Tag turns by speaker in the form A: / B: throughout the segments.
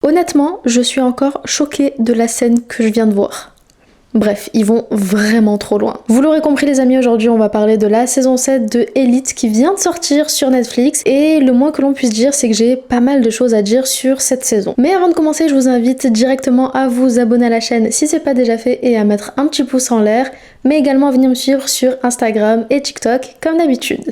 A: Honnêtement, je suis encore choquée de la scène que je viens de voir. Bref, ils vont vraiment trop loin. Vous l'aurez compris les amis, aujourd'hui on va parler de la saison 7 de Elite qui vient de sortir sur Netflix et le moins que l'on puisse dire c'est que j'ai pas mal de choses à dire sur cette saison. Mais avant de commencer, je vous invite directement à vous abonner à la chaîne si c'est pas déjà fait et à mettre un petit pouce en l'air, mais également à venir me suivre sur Instagram et TikTok comme d'habitude.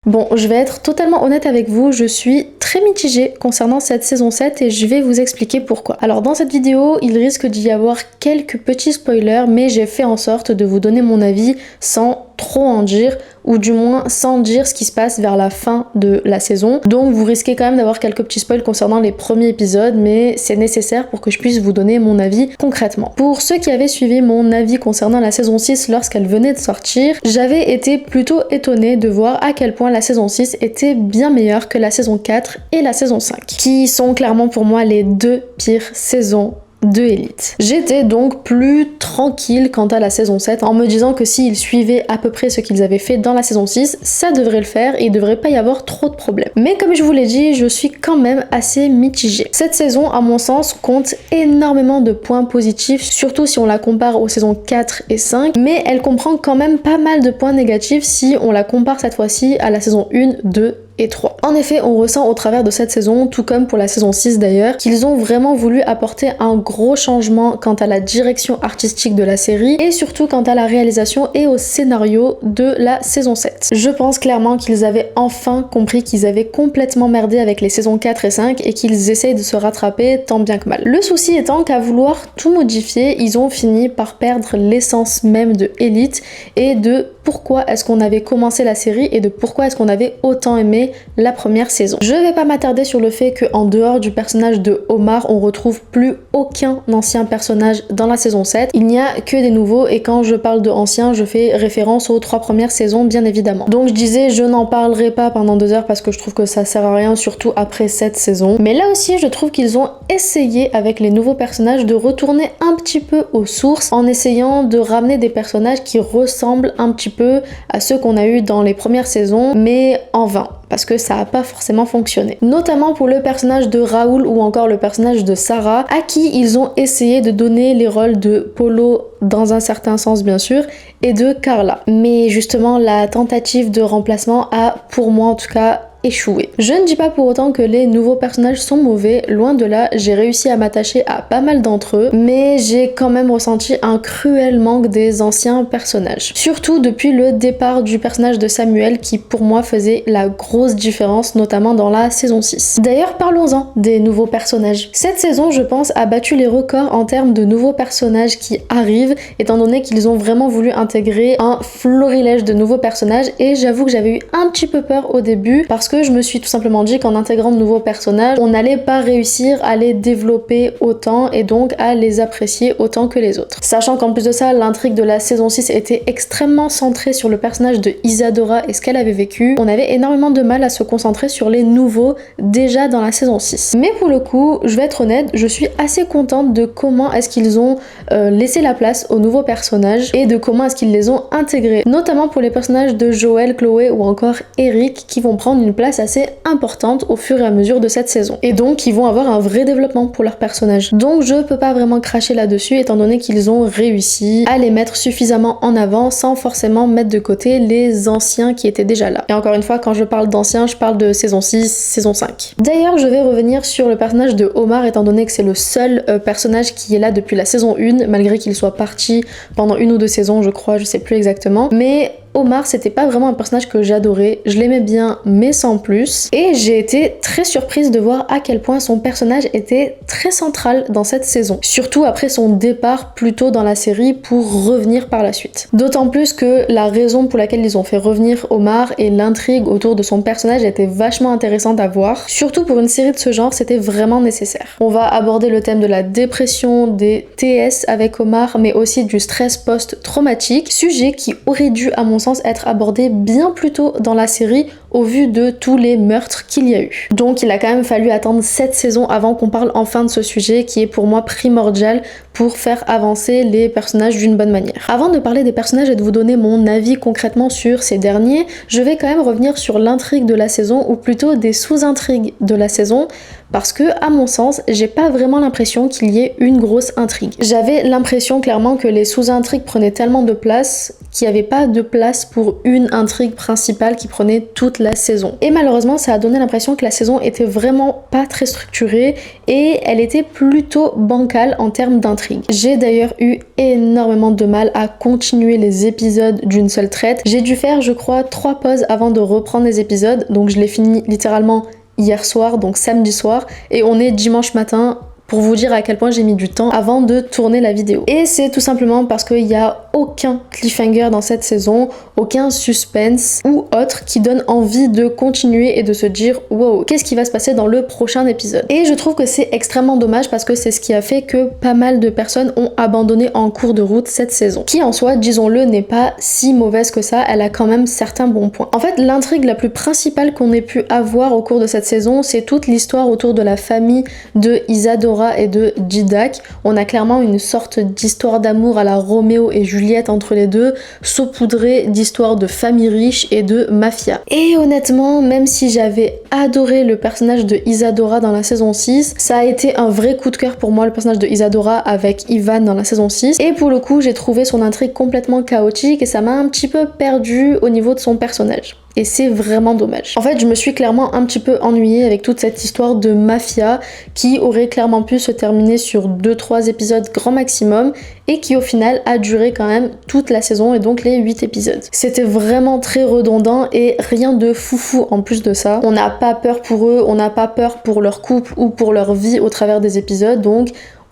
A: Bon, je vais être totalement honnête avec vous, je suis très mitigée concernant cette saison 7 et je vais vous expliquer pourquoi. Alors dans cette vidéo, il risque d'y avoir quelques petits spoilers, mais j'ai fait en sorte de vous donner mon avis sans trop en dire, ou du moins sans dire ce qui se passe vers la fin de la saison. Donc vous risquez quand même d'avoir quelques petits spoils concernant les premiers épisodes, mais c'est nécessaire pour que je puisse vous donner mon avis concrètement. Pour ceux qui avaient suivi mon avis concernant la saison 6 lorsqu'elle venait de sortir, j'avais été plutôt étonnée de voir à quel point la saison 6 était bien meilleure que la saison 4 et la saison 5, qui sont clairement pour moi les deux pires saisons de Elite. J'étais donc plus tranquille quant à la saison 7 en me disant que s'ils suivaient à peu près ce qu'ils avaient fait dans la saison 6, ça devrait le faire et il devrait pas y avoir trop de problèmes. Mais comme je vous l'ai dit, je suis quand même assez mitigée. Cette saison, à mon sens, compte énormément de points positifs, surtout si on la compare aux saisons 4 et 5, mais elle comprend quand même pas mal de points négatifs si on la compare cette fois-ci à la saison 1, 2 et 3. En effet, on ressent au travers de cette saison, tout comme pour la saison 6 d'ailleurs, qu'ils ont vraiment voulu apporter un gros changement quant à la direction artistique de la série et surtout quant à la réalisation et au scénario de la saison 7. Je pense clairement qu'ils avaient enfin compris qu'ils avaient complètement merdé avec les saisons 4 et 5 et qu'ils essayent de se rattraper tant bien que mal. Le souci étant qu'à vouloir tout modifier, ils ont fini par perdre l'essence même de Elite et de pourquoi est-ce qu'on avait commencé la série et de pourquoi est-ce qu'on avait autant aimé la première saison. Je vais pas m'attarder sur le fait qu'en dehors du personnage de Omar, on retrouve plus aucun ancien personnage dans la saison 7. Il n'y a que des nouveaux et quand je parle de anciens, je fais référence aux 3 premières saisons bien évidemment. Donc je disais, je n'en parlerai pas pendant 2 heures parce que je trouve que ça sert à rien, surtout après cette saison. Mais là aussi, je trouve qu'ils ont essayé avec les nouveaux personnages de retourner un petit peu aux sources en essayant de ramener des personnages qui ressemblent un petit peu à ceux qu'on a eu dans les premières saisons, mais en vain, parce que ça n'a pas forcément fonctionné. Notamment pour le personnage de Raoul ou encore le personnage de Sarah, à qui ils ont essayé de donner les rôles de Polo dans un certain sens bien sûr, et de Carla. Mais justement, la tentative de remplacement a, pour moi en tout cas, échoué. Je ne dis pas pour autant que les nouveaux personnages sont mauvais, loin de là, j'ai réussi à m'attacher à pas mal d'entre eux, mais j'ai quand même ressenti un cruel manque des anciens personnages. Surtout depuis le départ du personnage de Samuel qui pour moi faisait la grosse différence, notamment dans la saison 6. D'ailleurs, parlons-en des nouveaux personnages. Cette saison, je pense, a battu les records en termes de nouveaux personnages qui arrivent, étant donné qu'ils ont vraiment voulu intégrer un florilège de nouveaux personnages et j'avoue que j'avais eu un petit peu peur au début parce que je me suis tout simplement dit qu'en intégrant de nouveaux personnages, on n'allait pas réussir à les développer autant et donc à les apprécier autant que les autres. Sachant qu'en plus de ça, l'intrigue de la saison 6 était extrêmement centrée sur le personnage de Isadora et ce qu'elle avait vécu, on avait énormément de mal à se concentrer sur les nouveaux déjà dans la saison 6. Mais pour le coup, je vais être honnête, je suis assez contente de comment est-ce qu'ils ont laissé la place aux nouveaux personnages et de comment est-ce qu'ils les ont intégrés, notamment pour les personnages de Joël, Chloé ou encore Eric qui vont prendre une place assez importante au fur et à mesure de cette saison et donc ils vont avoir un vrai développement pour leurs personnages. Donc je peux pas vraiment cracher là-dessus étant donné qu'ils ont réussi à les mettre suffisamment en avant sans forcément mettre de côté les anciens qui étaient déjà là. Et encore une fois, quand je parle d'anciens, je parle de saison 6, saison 5. D'ailleurs, je vais revenir sur le personnage de Omar étant donné que c'est le seul personnage qui est là depuis la saison 1 malgré qu'il soit parti pendant 1 ou 2 saisons je crois, je sais plus exactement, mais Omar, c'était pas vraiment un personnage que j'adorais, je l'aimais bien mais sans plus, et j'ai été très surprise de voir à quel point son personnage était très central dans cette saison, surtout après son départ plus tôt dans la série pour revenir par la suite. D'autant plus que la raison pour laquelle ils ont fait revenir Omar et l'intrigue autour de son personnage était vachement intéressante à voir, surtout pour une série de ce genre, c'était vraiment nécessaire. On va aborder le thème de la dépression, des TS avec Omar, mais aussi du stress post-traumatique, sujet qui aurait dû à mon sens être abordé bien plus tôt dans la série au vu de tous les meurtres qu'il y a eu. Donc il a quand même fallu attendre 7 saisons avant qu'on parle enfin de ce sujet qui est pour moi primordial pour faire avancer les personnages d'une bonne manière. Avant de parler des personnages et de vous donner mon avis concrètement sur ces derniers, je vais quand même revenir sur l'intrigue de la saison, ou plutôt des sous-intrigues de la saison, parce que, à mon sens, j'ai pas vraiment l'impression qu'il y ait une grosse intrigue. J'avais l'impression clairement que les sous-intrigues prenaient tellement de place qu'il n'y avait pas de place pour une intrigue principale qui prenait toute la saison. Et malheureusement, ça a donné l'impression que la saison était vraiment pas très structurée et elle était plutôt bancale en termes d'intrigue. J'ai d'ailleurs eu énormément de mal à continuer les épisodes d'une seule traite. J'ai dû faire, je crois, 3 pauses avant de reprendre les épisodes, donc je l'ai fini littéralement hier soir, donc samedi soir, et on est dimanche matin, pour vous dire à quel point j'ai mis du temps avant de tourner la vidéo. Et c'est tout simplement parce qu'il n'y a aucun cliffhanger dans cette saison, aucun suspense ou autre qui donne envie de continuer et de se dire wow, qu'est-ce qui va se passer dans le prochain épisode. Et je trouve que c'est extrêmement dommage parce que c'est ce qui a fait que pas mal de personnes ont abandonné en cours de route cette saison, qui en soi, disons-le, n'est pas si mauvaise que ça, elle a quand même certains bons points. En fait, l'intrigue la plus principale qu'on ait pu avoir au cours de cette saison, c'est toute l'histoire autour de la famille de Isadora et de Didac. On a clairement une sorte d'histoire d'amour à la Roméo et Juliette entre les deux, saupoudrée d'histoires de famille riche et de mafia. Et honnêtement, même si j'avais adoré le personnage de Isadora dans la saison 6, ça a été un vrai coup de cœur pour moi, le personnage de Isadora avec Ivan dans la saison 6. Et pour le coup, j'ai trouvé son intrigue complètement chaotique et ça m'a un petit peu perdue au niveau de son personnage. Et c'est vraiment dommage. En fait, je me suis clairement un petit peu ennuyée avec toute cette histoire de mafia qui aurait clairement pu se terminer sur 2-3 épisodes grand maximum et qui au final a duré quand même toute la saison et donc les 8 épisodes. C'était vraiment très redondant et rien de foufou en plus de ça. On n'a pas peur pour eux, on n'a pas peur pour leur couple ou pour leur vie au travers des épisodes, donc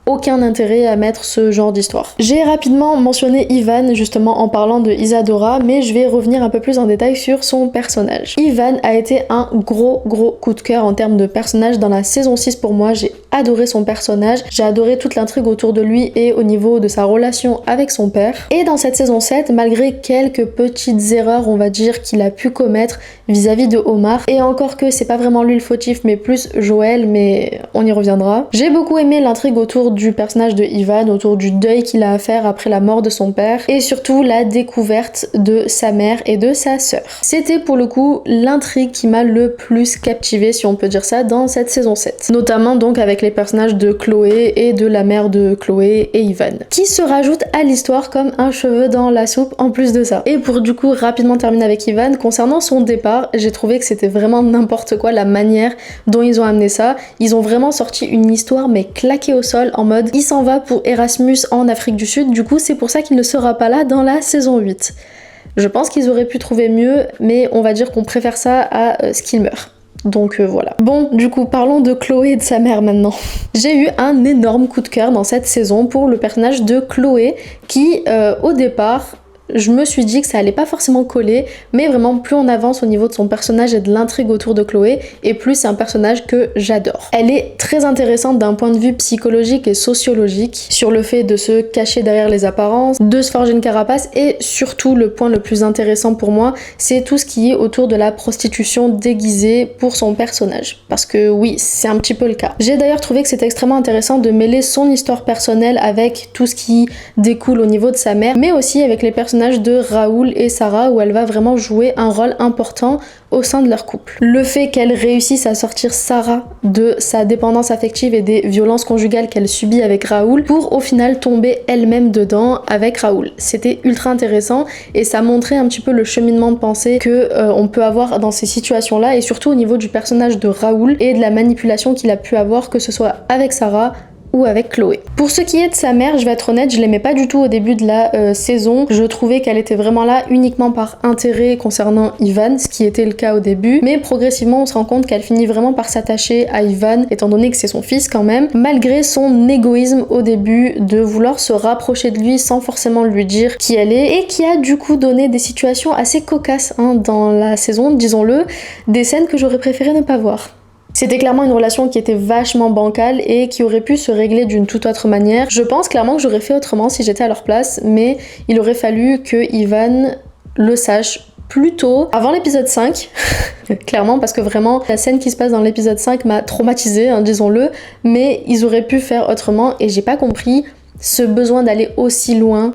A: aucun intérêt à mettre ce genre d'histoire. J'ai rapidement mentionné Ivan justement en parlant de Isadora, mais je vais revenir un peu plus en détail sur son personnage. Ivan a été un gros coup de cœur en termes de personnage dans la saison 6 pour moi. J'ai adoré son personnage, j'ai adoré toute l'intrigue autour de lui et au niveau de sa relation avec son père. Et dans cette saison 7, malgré quelques petites erreurs on va dire qu'il a pu commettre vis-à-vis de Omar, et encore que c'est pas vraiment lui le fautif mais plus Joël, mais on y reviendra. J'ai beaucoup aimé l'intrigue autour du personnage de Ivan, autour du deuil qu'il a à faire après la mort de son père et surtout la découverte de sa mère et de sa sœur. C'était pour le coup l'intrigue qui m'a le plus captivée, si on peut dire ça, dans cette saison 7. Notamment donc avec les personnages de Chloé et de la mère de Chloé et Ivan, qui se rajoutent à l'histoire comme un cheveu dans la soupe en plus de ça. Et pour du coup rapidement terminer avec Ivan, concernant son départ, j'ai trouvé que c'était vraiment n'importe quoi la manière dont ils ont amené ça. Ils ont vraiment sorti une histoire mais claquée au sol en mode il s'en va pour Erasmus en Afrique du Sud, du coup c'est pour ça qu'il ne sera pas là dans la saison 8. Je pense qu'ils auraient pu trouver mieux, mais on va dire qu'on préfère ça à ce qu'il meure. Donc voilà. Bon, du coup, parlons de Chloé et de sa mère maintenant. J'ai eu un énorme coup de cœur dans cette saison pour le personnage de Chloé qui, au départ, je me suis dit que ça allait pas forcément coller, mais vraiment plus on avance au niveau de son personnage et de l'intrigue autour de Chloé, et plus c'est un personnage que j'adore. Elle est très intéressante d'un point de vue psychologique et sociologique, sur le fait de se cacher derrière les apparences, de se forger une carapace, et surtout le point le plus intéressant pour moi, c'est tout ce qui est autour de la prostitution déguisée pour son personnage. Parce que oui, c'est un petit peu le cas. J'ai d'ailleurs trouvé que c'était extrêmement intéressant de mêler son histoire personnelle avec tout ce qui découle au niveau de sa mère, mais aussi avec les personnages de Raoul et Sarah, où elle va vraiment jouer un rôle important au sein de leur couple. Le fait qu'elle réussisse à sortir Sarah de sa dépendance affective et des violences conjugales qu'elle subit avec Raoul pour au final tomber elle-même dedans avec Raoul. C'était ultra intéressant et ça montrait un petit peu le cheminement de pensée que on peut avoir dans ces situations-là, et surtout au niveau du personnage de Raoul et de la manipulation qu'il a pu avoir, que ce soit avec Sarah ou avec Chloé. Pour ce qui est de sa mère, je vais être honnête, je l'aimais pas du tout au début de la saison. Je trouvais qu'elle était vraiment là uniquement par intérêt concernant Ivan, ce qui était le cas au début, mais progressivement on se rend compte qu'elle finit vraiment par s'attacher à Ivan, étant donné que c'est son fils quand même, malgré son égoïsme au début de vouloir se rapprocher de lui sans forcément lui dire qui elle est, et qui a du coup donné des situations assez cocasses dans la saison, disons-le, des scènes que j'aurais préféré ne pas voir. C'était clairement une relation qui était vachement bancale et qui aurait pu se régler d'une toute autre manière. Je pense clairement que j'aurais fait autrement si j'étais à leur place, mais il aurait fallu que Ivan le sache plus tôt, avant l'épisode 5, clairement, parce que vraiment la scène qui se passe dans l'épisode 5 m'a traumatisée, hein, disons-le, mais ils auraient pu faire autrement et j'ai pas compris ce besoin d'aller aussi loin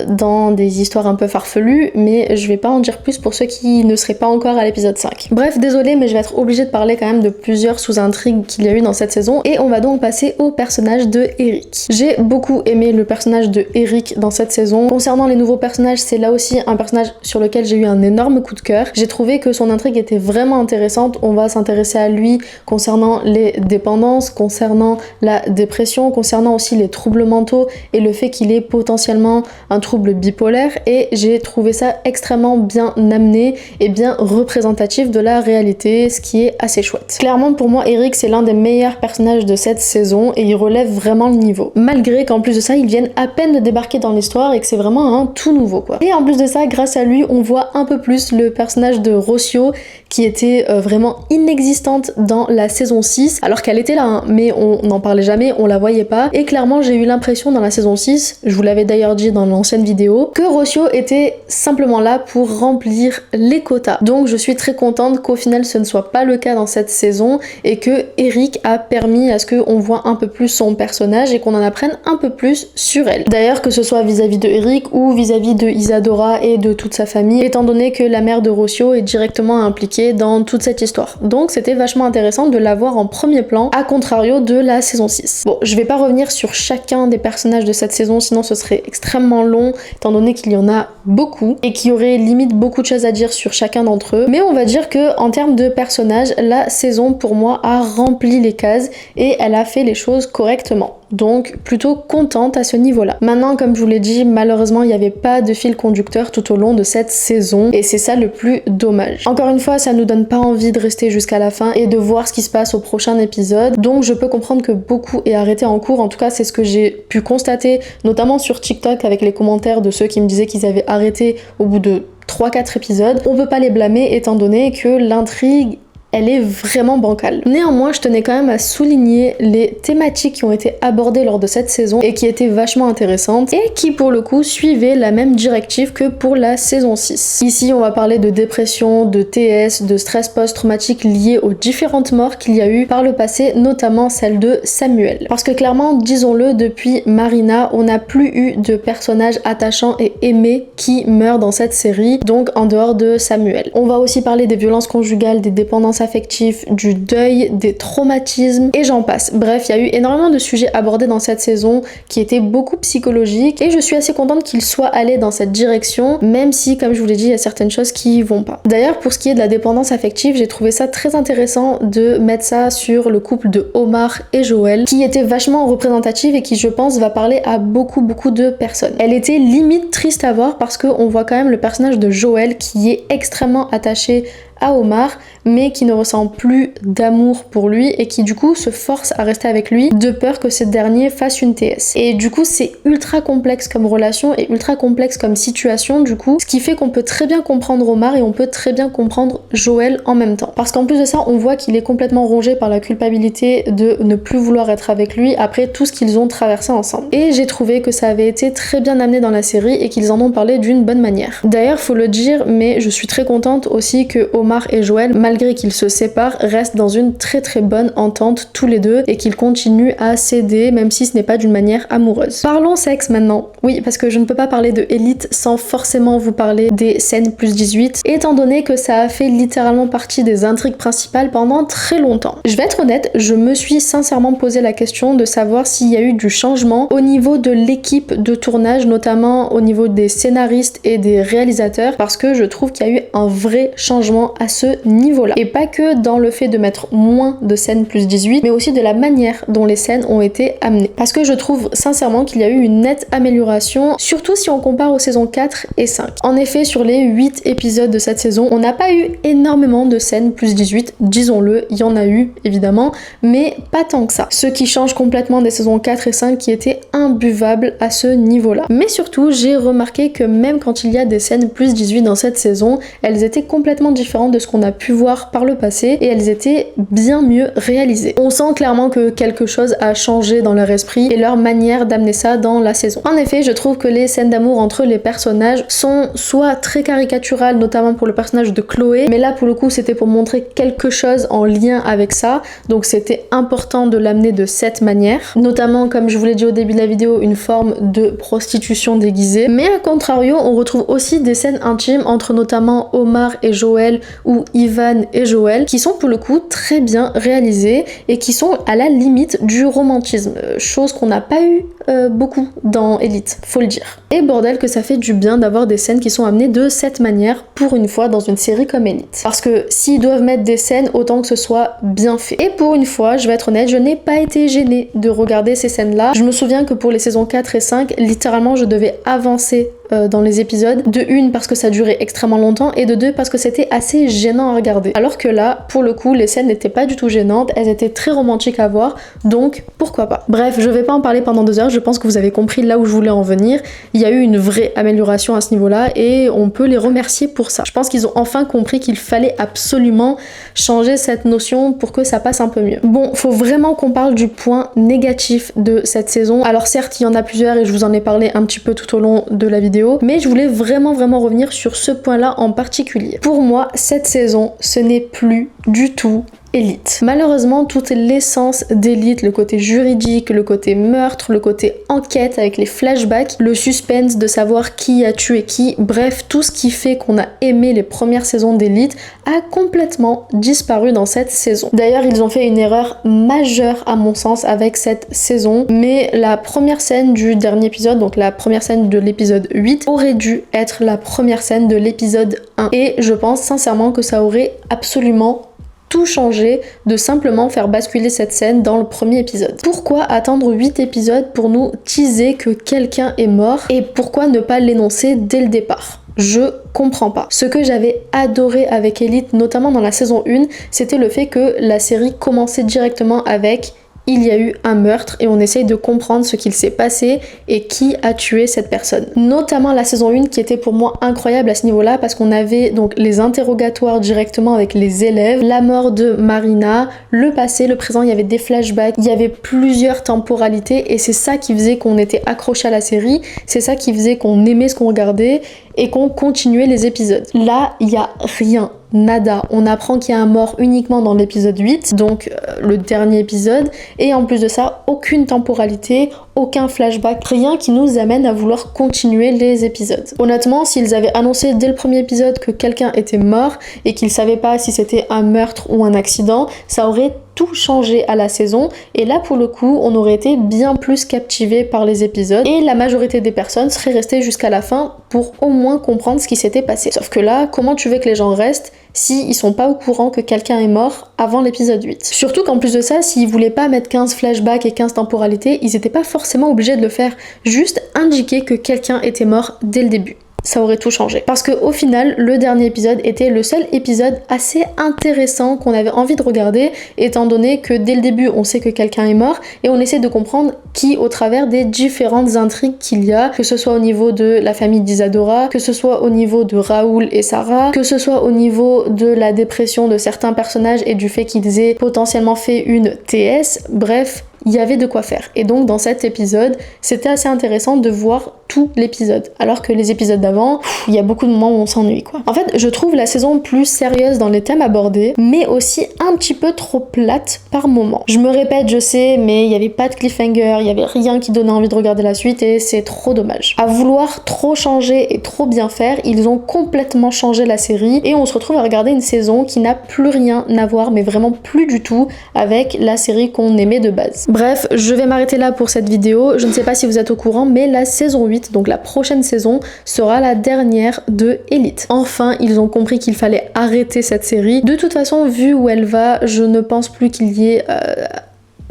A: dans des histoires un peu farfelues, mais je vais pas en dire plus pour ceux qui ne seraient pas encore à l'épisode 5. Bref, désolée, mais je vais être obligée de parler quand même de plusieurs sous-intrigues qu'il y a eu dans cette saison, et on va donc passer au personnage de Eric. J'ai beaucoup aimé le personnage de Eric dans cette saison. Concernant les nouveaux personnages, c'est là aussi un personnage sur lequel j'ai eu un énorme coup de cœur. J'ai trouvé que son intrigue était vraiment intéressante. On va s'intéresser à lui concernant les dépendances, concernant la dépression, concernant aussi les troubles mentaux, et le fait qu'il ait potentiellement un trouble bipolaire, et j'ai trouvé ça extrêmement bien amené et bien représentatif de la réalité, ce qui est assez chouette. Clairement pour moi Eric c'est l'un des meilleurs personnages de cette saison et il relève vraiment le niveau. Malgré qu'en plus de ça ils viennent à peine de débarquer dans l'histoire et que c'est vraiment un tout nouveau quoi. Et en plus de ça, grâce à lui on voit un peu plus le personnage de Rocio qui était vraiment inexistante dans la saison 6, alors qu'elle était là hein, mais on n'en parlait jamais, on la voyait pas, et clairement j'ai eu l'impression dans la saison 6, je vous l'avais d'ailleurs dit dans l'ancienne vidéo, que Rocio était simplement là pour remplir les quotas. Donc je suis très contente qu'au final ce ne soit pas le cas dans cette saison et que Eric a permis à ce qu'on voit un peu plus son personnage et qu'on en apprenne un peu plus sur elle. D'ailleurs que ce soit vis-à-vis de Eric ou vis-à-vis de Isadora et de toute sa famille, étant donné que la mère de Rocio est directement impliquée dans toute cette histoire. Donc c'était vachement intéressant de la voir en premier plan, à contrario de la saison 6. Bon, je vais pas revenir sur chacun des personnages de cette saison, sinon ce serait extrêmement long, étant donné qu'il y en a beaucoup et qu'il y aurait limite beaucoup de choses à dire sur chacun d'entre eux. Mais on va dire que en termes de personnages, la saison pour moi a rempli les cases et elle a fait les choses correctement. Donc plutôt contente à ce niveau-là. Maintenant, comme je vous l'ai dit, malheureusement il n'y avait pas de fil conducteur tout au long de cette saison et c'est ça le plus dommage. Encore une fois, ça nous donne pas envie de rester jusqu'à la fin et de voir ce qui se passe au prochain épisode. Donc je peux comprendre que beaucoup est arrêté en cours. En tout cas, c'est ce que j'ai pu constater, notamment sur TikTok avec les commentaires de ceux qui me disaient qu'ils avaient arrêté au bout de 3-4 épisodes. On peut pas les blâmer étant donné que l'intrigue elle est vraiment bancale. Néanmoins, je tenais quand même à souligner les thématiques qui ont été abordées lors de cette saison et qui étaient vachement intéressantes et qui pour le coup suivaient la même directive que pour la saison 6. Ici, on va parler de dépression, de TS, de stress post-traumatique lié aux différentes morts qu'il y a eu par le passé, notamment celle de Samuel. Parce que clairement, disons-le, depuis Marina, on n'a plus eu de personnages attachants et aimés qui meurent dans cette série, donc en dehors de Samuel. On va aussi parler des violences conjugales, des dépendances affectifs, du deuil, des traumatismes et j'en passe. Bref, il y a eu énormément de sujets abordés dans cette saison qui étaient beaucoup psychologiques et je suis assez contente qu'ils soient allés dans cette direction, même si, comme je vous l'ai dit, il y a certaines choses qui vont pas. D'ailleurs, pour ce qui est de la dépendance affective, j'ai trouvé ça très intéressant de mettre ça sur le couple de Omar et Joël, qui était vachement représentative et qui, je pense, va parler à beaucoup de personnes. Elle était limite triste à voir parce qu'on voit quand même le personnage de Joël qui est extrêmement attaché à Omar, mais qui ne ressent plus d'amour pour lui et qui du coup se force à rester avec lui de peur que ce dernier fasse une TS. Et du coup c'est ultra complexe comme relation et ultra complexe comme situation du coup, ce qui fait qu'on peut très bien comprendre Omar et on peut très bien comprendre Joël en même temps. Parce qu'en plus de ça, on voit qu'il est complètement rongé par la culpabilité de ne plus vouloir être avec lui après tout ce qu'ils ont traversé ensemble. Et j'ai trouvé que ça avait été très bien amené dans la série et qu'ils en ont parlé d'une bonne manière. D'ailleurs, faut le dire, mais je suis très contente aussi que Omar et Joël, malgré qu'ils se séparent, restent dans une très bonne entente tous les deux et qu'ils continuent à s'aider même si ce n'est pas d'une manière amoureuse. Parlons sexe maintenant. Oui, parce que je ne peux pas parler de Elite sans forcément vous parler des scènes plus 18, étant donné que ça a fait littéralement partie des intrigues principales pendant très longtemps. Je vais être honnête, je me suis sincèrement posé la question de savoir s'il y a eu du changement au niveau de l'équipe de tournage, notamment au niveau des scénaristes et des réalisateurs, parce que je trouve qu'il y a eu un vrai changement à ce niveau-là. Et pas que dans le fait de mettre moins de scènes plus 18, mais aussi de la manière dont les scènes ont été amenées. Parce que je trouve sincèrement qu'il y a eu une nette amélioration, surtout si on compare aux saisons 4 et 5. En effet, sur les 8 épisodes de cette saison, on n'a pas eu énormément de scènes plus 18, disons-le, il y en a eu évidemment, mais pas tant que ça. Ce qui change complètement des saisons 4 et 5 qui étaient imbuvables à ce niveau-là. Mais surtout, j'ai remarqué que même quand il y a des scènes plus 18 dans cette saison, elles étaient complètement différentes de ce qu'on a pu voir par le passé et elles étaient bien mieux réalisées. On sent clairement que quelque chose a changé dans leur esprit et leur manière d'amener ça dans la saison. En effet, je trouve que les scènes d'amour entre les personnages sont soit très caricaturales, notamment pour le personnage de Chloé, mais là pour le coup c'était pour montrer quelque chose en lien avec ça, donc c'était important de l'amener de cette manière, notamment comme je vous l'ai dit au début de la vidéo, une forme de prostitution déguisée. Mais à contrario, on retrouve aussi des scènes intimes entre notamment Omar et Joël ou Ivan et Joël qui sont pour le coup très bien réalisées et qui sont à la limite du romantisme, chose qu'on n'a pas eu beaucoup dans Elite, faut le dire. Et bordel que ça fait du bien d'avoir des scènes qui sont amenées de cette manière pour une fois dans une série comme Elite. Parce que s'ils doivent mettre des scènes, autant que ce soit bien fait. Et pour une fois, je vais être honnête, je n'ai pas été gênée de regarder ces scènes-là. Je me souviens que pour les saisons 4 et 5, littéralement je devais avancer dans les épisodes, de une parce que ça durait extrêmement longtemps et de deux parce que c'était assez gênant à regarder. Alors que là, pour le coup, les scènes n'étaient pas du tout gênantes, elles étaient très romantiques à voir, donc pourquoi pas. Bref, je vais pas en parler pendant 2 heures, je pense que vous avez compris là où je voulais en venir. Il y a eu une vraie amélioration à ce niveau-là et on peut les remercier pour ça. Je pense qu'ils ont enfin compris qu'il fallait absolument changer cette notion pour que ça passe un peu mieux. Bon, faut vraiment qu'on parle du point négatif de cette saison. Alors certes, il y en a plusieurs et je vous en ai parlé un petit peu tout au long de la vidéo, mais je voulais vraiment revenir sur ce point-là en particulier. Pour moi, cette saison, ce n'est plus du tout Elite. Malheureusement, toute l'essence d'Elite, le côté juridique, le côté meurtre, le côté enquête avec les flashbacks, le suspense de savoir qui a tué qui, bref, tout ce qui fait qu'on a aimé les premières saisons d'Elite a complètement disparu dans cette saison. D'ailleurs, ils ont fait une erreur majeure à mon sens avec cette saison, mais la première scène du dernier épisode, donc la première scène de l'épisode 8, aurait dû être la première scène de l'épisode 1. Et je pense sincèrement que ça aurait absolument tout changer de simplement faire basculer cette scène dans le premier épisode. Pourquoi attendre 8 épisodes pour nous teaser que quelqu'un est mort et pourquoi ne pas l'énoncer dès le départ ? Je comprends pas. Ce que j'avais adoré avec Elite, notamment dans la saison 1, c'était le fait que la série commençait directement avec il y a eu un meurtre et on essaye de comprendre ce qu'il s'est passé et qui a tué cette personne. Notamment la saison 1 qui était pour moi incroyable à ce niveau-là parce qu'on avait donc les interrogatoires directement avec les élèves, la mort de Marina, le passé, le présent, il y avait des flashbacks, il y avait plusieurs temporalités et c'est ça qui faisait qu'on était accroché à la série, c'est ça qui faisait qu'on aimait ce qu'on regardait et qu'on continuait les épisodes. Là, il y a rien. Nada. On apprend qu'il y a un mort uniquement dans l'épisode 8, donc le dernier épisode, et en plus de ça, aucune temporalité, aucun flashback, rien qui nous amène à vouloir continuer les épisodes. Honnêtement, s'ils avaient annoncé dès le premier épisode que quelqu'un était mort et qu'ils savaient pas si c'était un meurtre ou un accident, ça aurait tout changé à la saison et là pour le coup on aurait été bien plus captivé par les épisodes et la majorité des personnes seraient restées jusqu'à la fin pour au moins comprendre ce qui s'était passé. Sauf que là, comment tu veux que les gens restent si ils sont pas au courant que quelqu'un est mort avant l'épisode 8? Surtout qu'en plus de ça, s'ils voulaient pas mettre 15 flashbacks et 15 temporalités, ils étaient pas forcément obligés de le faire, juste indiquer que quelqu'un était mort dès le début. Ça aurait tout changé. Parce que au final, le dernier épisode était le seul épisode assez intéressant qu'on avait envie de regarder, étant donné que dès le début, on sait que quelqu'un est mort et on essaie de comprendre qui au travers des différentes intrigues qu'il y a, que ce soit au niveau de la famille d'Isadora, que ce soit au niveau de Raoul et Sarah, que ce soit au niveau de la dépression de certains personnages et du fait qu'ils aient potentiellement fait une TS, bref, il y avait de quoi faire. Et donc dans cet épisode, c'était assez intéressant de voir tout l'épisode. Alors que les épisodes d'avant, il y a beaucoup de moments où on s'ennuie quoi. En fait, je trouve la saison plus sérieuse dans les thèmes abordés, mais aussi un petit peu trop plate par moments. Je me répète, je sais, mais il n'y avait pas de cliffhanger, il n'y avait rien qui donnait envie de regarder la suite et c'est trop dommage. À vouloir trop changer et trop bien faire, ils ont complètement changé la série et on se retrouve à regarder une saison qui n'a plus rien à voir, mais vraiment plus du tout, avec la série qu'on aimait de base. Bref, je vais m'arrêter là pour cette vidéo. Je ne sais pas si vous êtes au courant, mais la saison 8, donc la prochaine saison, sera la dernière de Elite. Enfin, ils ont compris qu'il fallait arrêter cette série. De toute façon, vu où elle va, je ne pense plus qu'il y ait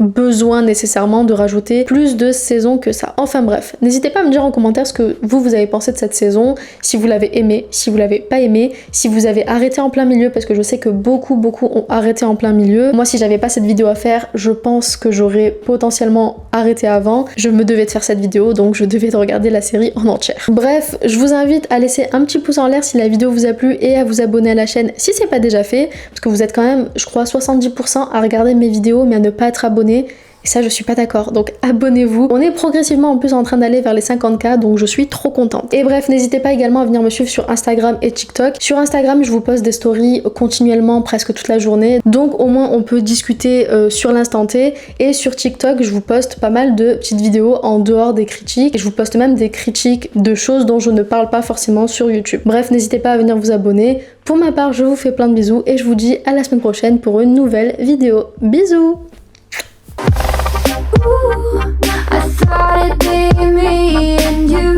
A: besoin nécessairement de rajouter plus de saisons que ça. Enfin bref, n'hésitez pas à me dire en commentaire ce que vous avez pensé de cette saison, si vous l'avez aimé, si vous l'avez pas aimé, si vous avez arrêté en plein milieu, parce que je sais que beaucoup ont arrêté en plein milieu. Moi, si j'avais pas cette vidéo à faire, je pense que j'aurais potentiellement arrêté avant. Je me devais de faire cette vidéo, donc je devais de regarder la série en entière. Bref, je vous invite à laisser un petit pouce en l'air si la vidéo vous a plu et à vous abonner à la chaîne si c'est pas déjà fait, parce que vous êtes quand même, je crois, 70% à regarder mes vidéos mais à ne pas être abonné. Et ça, je suis pas d'accord, donc abonnez-vous. On est progressivement en plus en train d'aller vers les 50K, donc je suis trop contente. Et bref, n'hésitez pas également à venir me suivre sur Instagram et TikTok. Sur Instagram, je vous poste des stories continuellement, presque toute la journée, donc au moins on peut discuter sur l'instant T. Et sur TikTok, je vous poste pas mal de petites vidéos en dehors des critiques. Et je vous poste même des critiques de choses dont je ne parle pas forcément sur YouTube. Bref, n'hésitez pas à venir vous abonner. Pour ma part, je vous fais plein de bisous et je vous dis à la semaine prochaine pour une nouvelle vidéo. Bisous!
B: Ooh, I thought it'd be me and you.